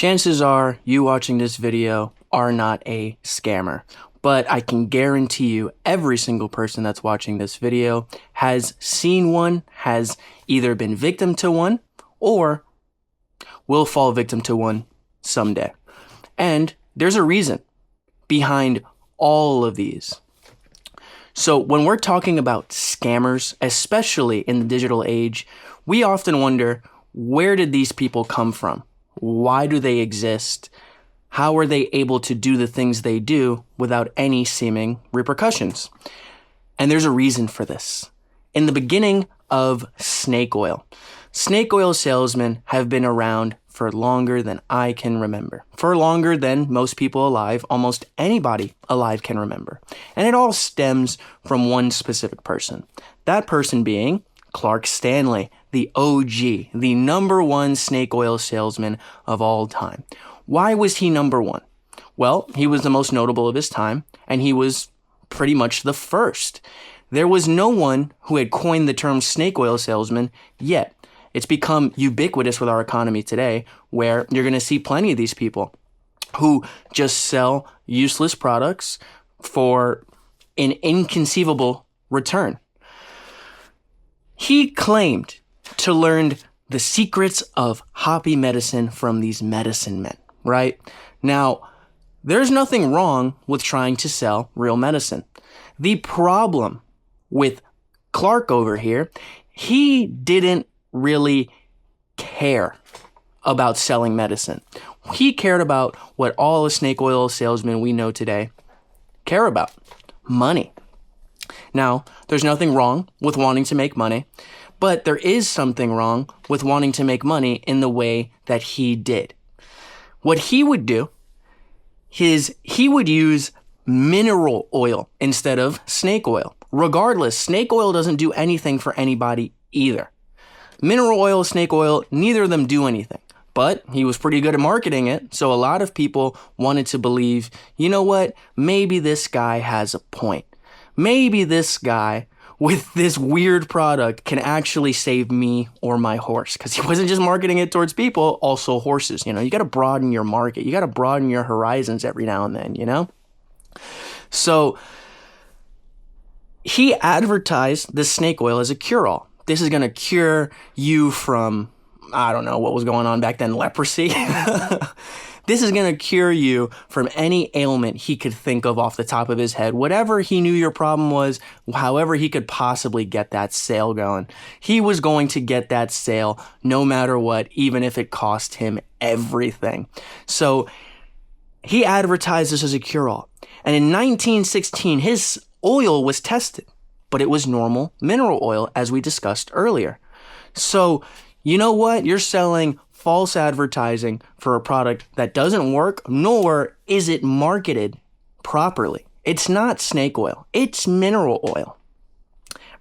Chances are you watching this video are not a scammer, but I can guarantee you every single person that's watching this video has seen one, has either been victim to one, or will fall victim to one someday. And there's a reason behind all of these. So when we're talking about scammers, especially in the digital age, we often wonder, where did these people come from? Why do they exist? How are they able to do the things they do without any seeming repercussions? And there's a reason for this. In the beginning of snake oil salesmen have been around for longer than I can remember. For longer than most people alive, almost anybody alive can remember. And it all stems from one specific person. That person being Clark Stanley, the OG, the number one snake oil salesman of all time. Why was he number one? Well, he was the most notable of his time, and he was pretty much the first. There was no one who had coined the term snake oil salesman yet. It's become ubiquitous with our economy today, where you're going to see plenty of these people who just sell useless products for an inconceivable return. He claimed to learn the secrets of hoppy medicine from these medicine men, right? Now, there's nothing wrong with trying to sell real medicine. The problem with Clark over here, he didn't really care about selling medicine. He cared about what all the snake oil salesmen we know today care about: money. Now, there's nothing wrong with wanting to make money, but there is something wrong with wanting to make money in the way that he did. What he would do is he would use mineral oil instead of snake oil. Regardless, snake oil doesn't do anything for anybody either. Mineral oil, snake oil, neither of them do anything. But he was pretty good at marketing it, so a lot of people wanted to believe, you know what, maybe this guy has a point. Maybe this guy with this weird product can actually save me or my horse, because he wasn't just marketing it towards people, also horses. You know, you got to broaden your market. You got to broaden your horizons every now and then, you know? So he advertised the snake oil as a cure-all. This is going to cure you from, I don't know what was going on back then, leprosy. This is going to cure you from any ailment he could think of off the top of his head. Whatever he knew your problem was, however he could possibly get that sale going, he was going to get that sale no matter what, even if it cost him everything. So he advertised this as a cure-all. And in 1916, his oil was tested, but it was normal mineral oil, as we discussed earlier. So, you know what? You're selling false advertising for a product that doesn't work, nor is it marketed properly. It's not snake oil. It's mineral oil.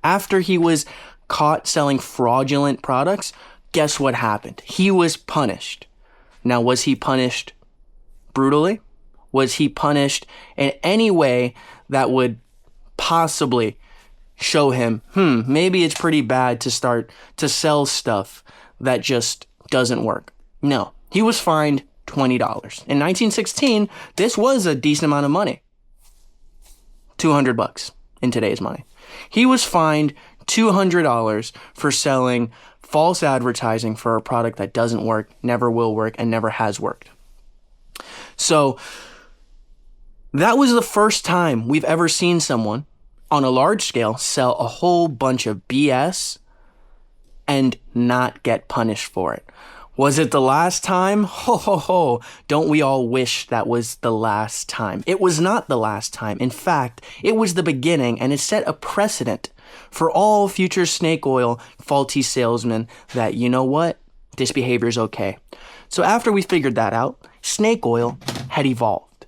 After he was caught selling fraudulent products, guess what happened? He was punished. Now, was he punished brutally? Was he punished in any way that would possibly show him, maybe it's pretty bad to start to sell stuff that just doesn't work? No, he was fined $20. In 1916, this was a decent amount of money. $200 in today's money. He was fined $200 for selling false advertising for a product that doesn't work, never will work, and never has worked. So that was the first time we've ever seen someone on a large scale sell a whole bunch of BS and not get punished for it. Was it the last time? Ho, ho, ho. Don't we all wish that was the last time? It was not the last time. In fact, it was the beginning, and it set a precedent for all future snake oil faulty salesmen that, you know what? This behavior is okay. So after we figured that out, snake oil had evolved.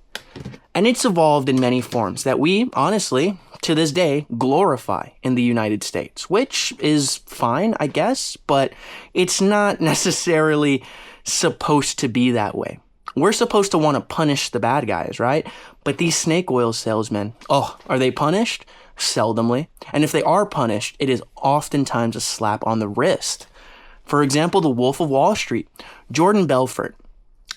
And it's evolved in many forms that we, honestly, to this day, glorify in the United States, which is fine, I guess, but it's not necessarily supposed to be that way. We're supposed to want to punish the bad guys, right? But these snake oil salesmen, are they punished? Seldomly. And if they are punished, it is oftentimes a slap on the wrist. For example, the Wolf of Wall Street, Jordan Belfort.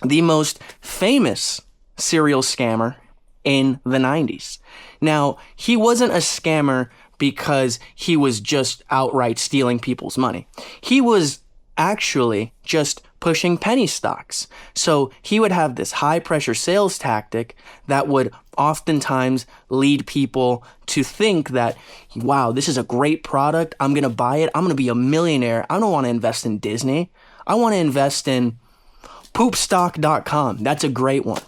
the most famous serial scammer in the 90s. Now, he wasn't a scammer because he was just outright stealing people's money. He was actually just pushing penny stocks. So he would have this high pressure sales tactic that would oftentimes lead people to think that, wow, this is a great product. I'm going to buy it. I'm going to be a millionaire. I don't want to invest in Disney. I want to invest in poopstock.com. That's a great one.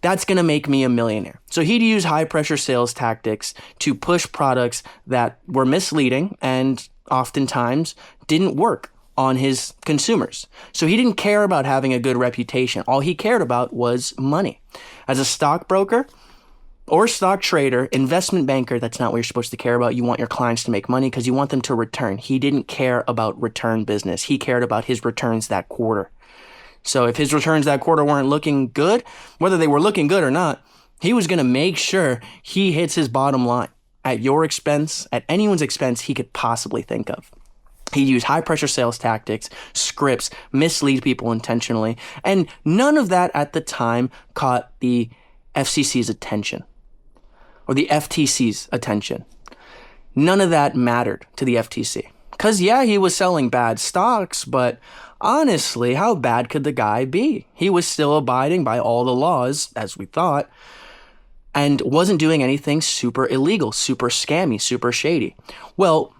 That's going to make me a millionaire. So he'd use high pressure sales tactics to push products that were misleading and oftentimes didn't work on his consumers. So he didn't care about having a good reputation. All he cared about was money. As a stockbroker or stock trader, investment banker, that's not what you're supposed to care about. You want your clients to make money because you want them to return. He didn't care about return business. He cared about his returns that quarter. So if his returns that quarter weren't looking good, whether they were looking good or not, he was going to make sure he hits his bottom line at your expense, at anyone's expense he could possibly think of. He'd use high pressure sales tactics, scripts, mislead people intentionally, and none of that at the time caught the FCC's attention or the FTC's attention. None of that mattered to the FTC. Because, yeah, he was selling bad stocks, but honestly, how bad could the guy be? He was still abiding by all the laws, as we thought, and wasn't doing anything super illegal, super scammy, super shady. Well,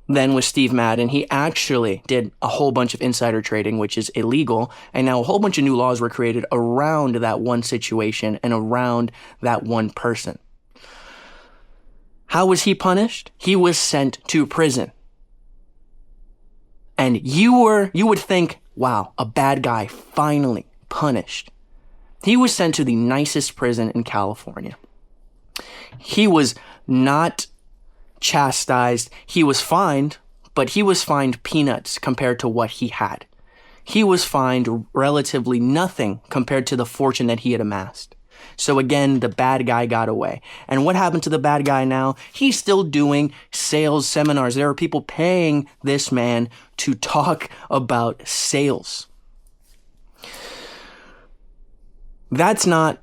then with Steve Madden, he actually did a whole bunch of insider trading, which is illegal, and now a whole bunch of new laws were created around that one situation and around that one person. How was he punished? He was sent to prison. And you would think, wow, a bad guy finally punished. He was sent to the nicest prison in California. He was not chastised. He was fined, but he was fined peanuts compared to what he had. He was fined relatively nothing compared to the fortune that he had amassed. So again, the bad guy got away. And what happened to the bad guy now? He's still doing sales seminars. There are people paying this man to talk about sales. That's not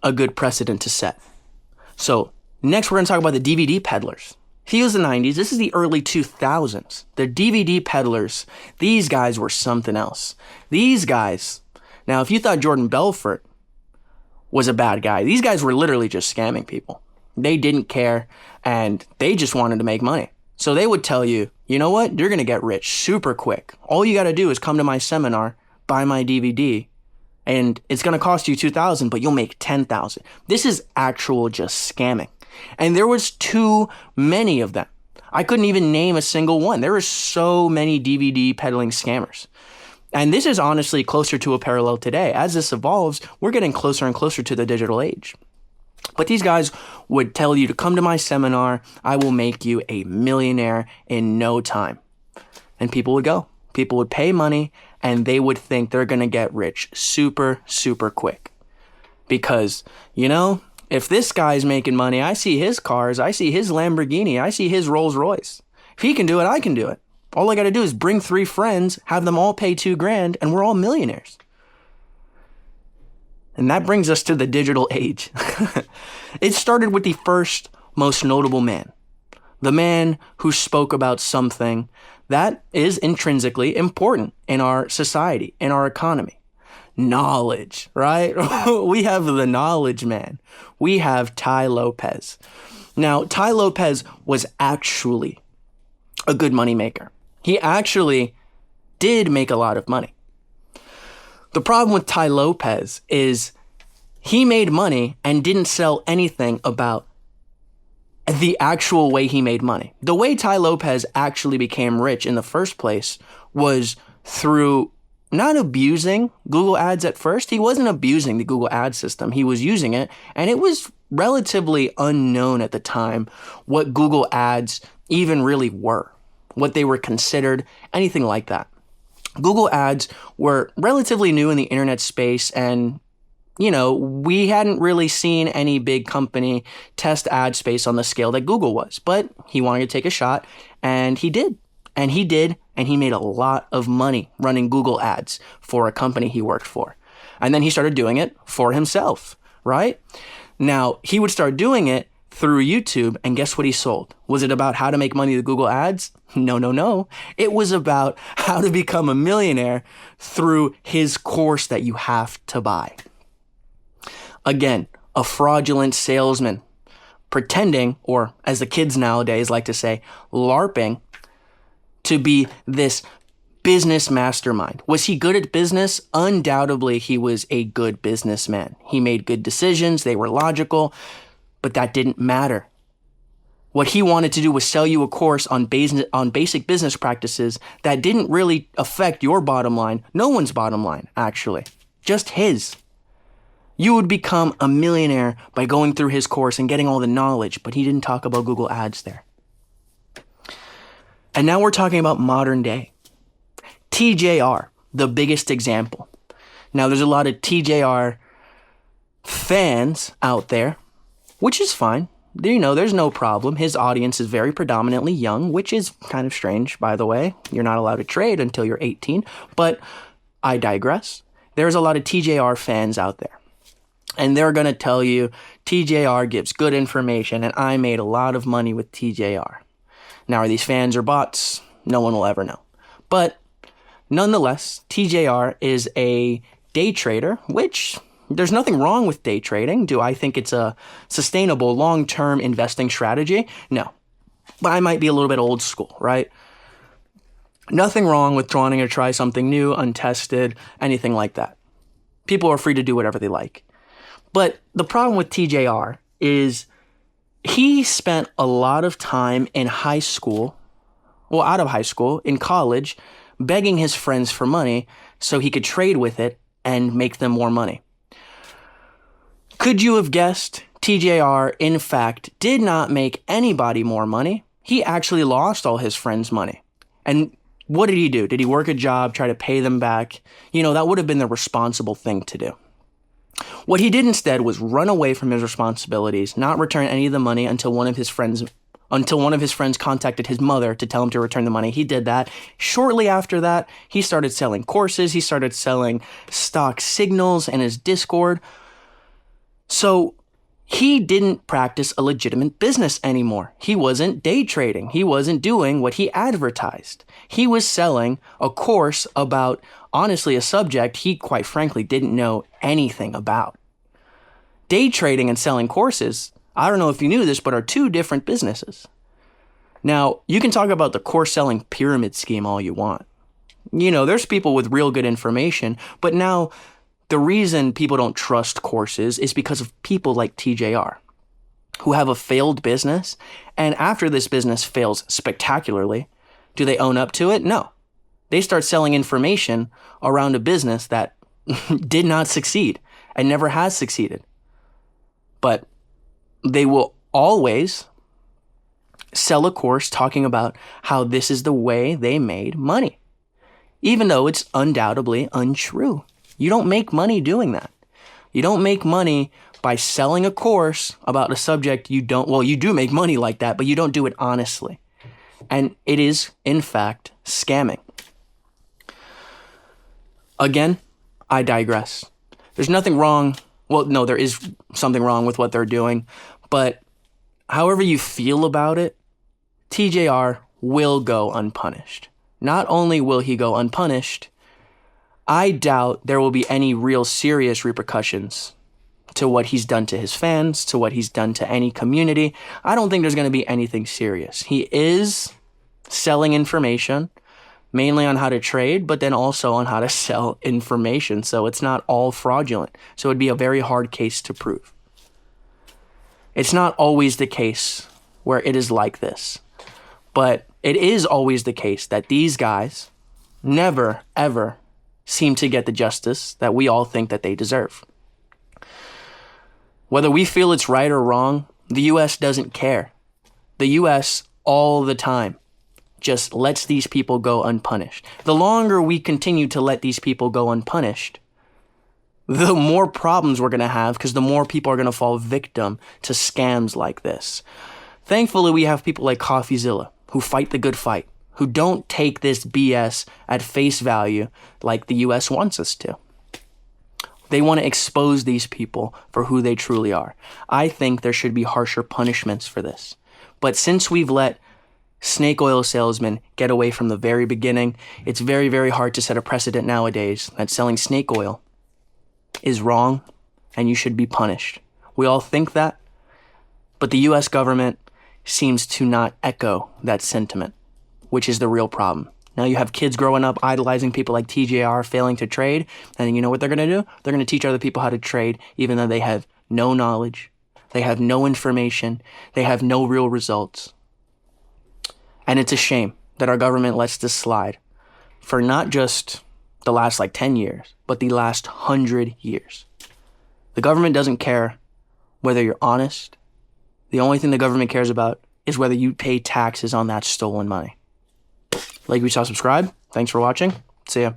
a good precedent to set. So next, we're going to talk about the DVD peddlers. If he was the 90s, this is the early 2000s. The DVD peddlers, these guys were something else. These guys, now if you thought Jordan Belfort was a bad guy, these guys were literally just scamming people. They didn't care, and they just wanted to make money. So they would tell you, you know what? You're going to get rich super quick. All you got to do is come to my seminar, buy my DVD, and it's going to cost you $2,000, but you'll make $10,000. This is actual just scamming. And there was too many of them. I couldn't even name a single one. There were so many DVD peddling scammers. And this is honestly closer to a parallel today. As this evolves, we're getting closer and closer to the digital age. But these guys would tell you to come to my seminar. I will make you a millionaire in no time. And people would go. People would pay money, and they would think they're going to get rich super, super quick. Because, you know, if this guy's making money, I see his cars, I see his Lamborghini, I see his Rolls Royce. If he can do it, I can do it. All I got to do is bring 3 friends, have them all pay $2,000, and we're all millionaires. And that brings us to the digital age. It started with the first most notable man. The man who spoke about something that is intrinsically important in our society, in our economy. Knowledge, right? We have the knowledge man. We have Tai Lopez. Now, Tai Lopez was actually a good money maker. He actually did make a lot of money. The problem with Tai Lopez is he made money and didn't sell anything about the actual way he made money. The way Tai Lopez actually became rich in the first place was through not abusing Google Ads at first. He wasn't abusing the Google Ad system. He was using it, and it was relatively unknown at the time what Google Ads even really were, what they were considered, anything like that. Google Ads were relatively new in the internet space, and you know, we hadn't really seen any big company test ad space on the scale that Google was, but he wanted to take a shot, and he did. And he made a lot of money running Google Ads for a company he worked for. And then he started doing it for himself, right? Now, he would start doing it through YouTube, and guess what he sold? Was it about how to make money with Google Ads? No. It was about how to become a millionaire through his course that you have to buy. Again, a fraudulent salesman pretending, or as the kids nowadays like to say, LARPing, to be this business mastermind. Was he good at business? Undoubtedly, he was a good businessman. He made good decisions. They were logical, but that didn't matter. What he wanted to do was sell you a course on basic business practices that didn't really affect your bottom line. No one's bottom line, actually. Just his. You would become a millionaire by going through his course and getting all the knowledge, but he didn't talk about Google Ads there. And now we're talking about modern day. TJR, the biggest example. Now there's a lot of TJR fans out there, which is fine. There's no problem. His audience is very predominantly young, which is kind of strange, by the way. You're not allowed to trade until you're 18, but I digress. There's a lot of TJR fans out there. And they're going to tell you TJR gives good information and I made a lot of money with TJR. Now, are these fans or bots? No one will ever know. But nonetheless, TJR is a day trader, which there's nothing wrong with day trading. Do I think it's a sustainable long-term investing strategy? No. But I might be a little bit old school, right? Nothing wrong with wanting to try something new, untested, anything like that. People are free to do whatever they like. But the problem with TJR is he spent a lot of time in high school, well, out of high school, in college, begging his friends for money so he could trade with it and make them more money. Could you have guessed TJR, in fact, did not make anybody more money? He actually lost all his friends' money. And what did he do? Did he work a job, try to pay them back? That would have been the responsible thing to do. What he did instead was run away from his responsibilities, not return any of the money until one of his friends contacted his mother to tell him to return the money. He did that. Shortly after that, he started selling courses. He started selling stock signals in his Discord. So he didn't practice a legitimate business anymore. He wasn't day trading. He wasn't doing what he advertised. He was selling a course about, honestly, a subject he quite frankly didn't know anything about. Day trading and selling courses, I don't know if you knew this, but are two different businesses. Now, you can talk about the course selling pyramid scheme all you want. There's people with real good information, but now the reason people don't trust courses is because of people like TJR, who have a failed business, and after this business fails spectacularly, do they own up to it? No. They start selling information around a business that did not succeed and never has succeeded. But they will always sell a course talking about how this is the way they made money, even though it's undoubtedly untrue. You don't make money doing that. You don't make money by selling a course about a subject you do make money like that, but you don't do it honestly. And it is, in fact, scamming. Again, I digress. There's nothing wrong. Well, no, there is something wrong with what they're doing. But however you feel about it, TJR will go unpunished. Not only will he go unpunished, I doubt there will be any real serious repercussions to what he's done to his fans, to what he's done to any community. I don't think there's going to be anything serious. He is selling information, mainly on how to trade, but then also on how to sell information. So it's not all fraudulent. So it'd be a very hard case to prove. It's not always the case where it is like this, but it is always the case that these guys never, ever seem to get the justice that we all think that they deserve. Whether we feel it's right or wrong, the U.S. doesn't care. The U.S. all the time just lets these people go unpunished. The longer we continue to let these people go unpunished, the more problems we're going to have, because the more people are going to fall victim to scams like this. Thankfully, we have people like CoffeeZilla who fight the good fight, who don't take this BS at face value like the U.S. wants us to. They want to expose these people for who they truly are. I think there should be harsher punishments for this. But since we've let snake oil salesmen get away from the very beginning, it's very, very hard to set a precedent nowadays that selling snake oil is wrong and you should be punished. We all think that, but the US government seems to not echo that sentiment, which is the real problem. Now you have kids growing up idolizing people like TJR failing to trade, and you know what they're going to do? They're going to teach other people how to trade even though they have no knowledge, they have no information, they have no real results. And it's a shame that our government lets this slide for not just the last 10 years, but the last 100 years. The government doesn't care whether you're honest. The only thing the government cares about is whether you pay taxes on that stolen money. Like we saw, subscribe. Thanks for watching. See ya.